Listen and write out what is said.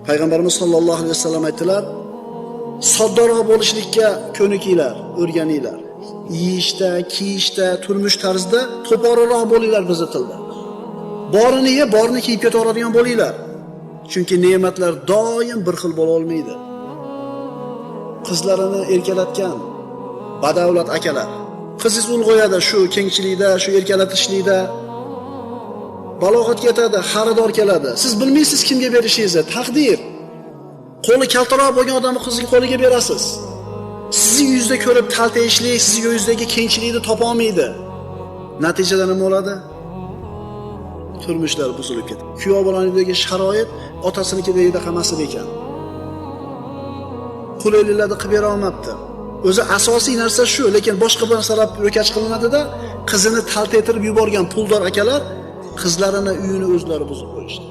Payg'ambarimiz sollallohu alayhi vasallam aytdilar: "Soddaroq bo'lishlikka ko'nikinglar, o'rganinglar. Yeyishda, kiyishda, turmush tarzida to'poriroq bo'linglar bizning tilda. Borini ye, borini kiyib ketaveradigan bo'linglar. Chunki ne'matlar doim bir xil bo'la olmaydi." Qizlarini erkalatgan badavlat akalar, qizingiz ulg'ayadi shu kengchilikda, shu erkalatishlikda, balog'atga yetadi, xaridor keladi. Siz bilmaysiz kimga berishingizni, taqdir. Qo'li kaltaroq bo'lgan odamni qizning qo'liga berasiz. Sizning yuzda ko'rib taltayishlik, sizning yuzdagi kengchilikni topa olmaydi. Natijada nima bo'ladi? Turmushlar buzilib ketadi. Kuyov bolanidagi sharoit otasinikidagidek emas ekan. Qulayliklarni qilib bera olmabdi. O'zi asosiy narsa shu, lekin boshqa bir narsalar ro'kach qilinadi-da, qizini taltaytirib yuborgan puldor akalar qizlarini uyini o'zlari buzib qo'yishdi.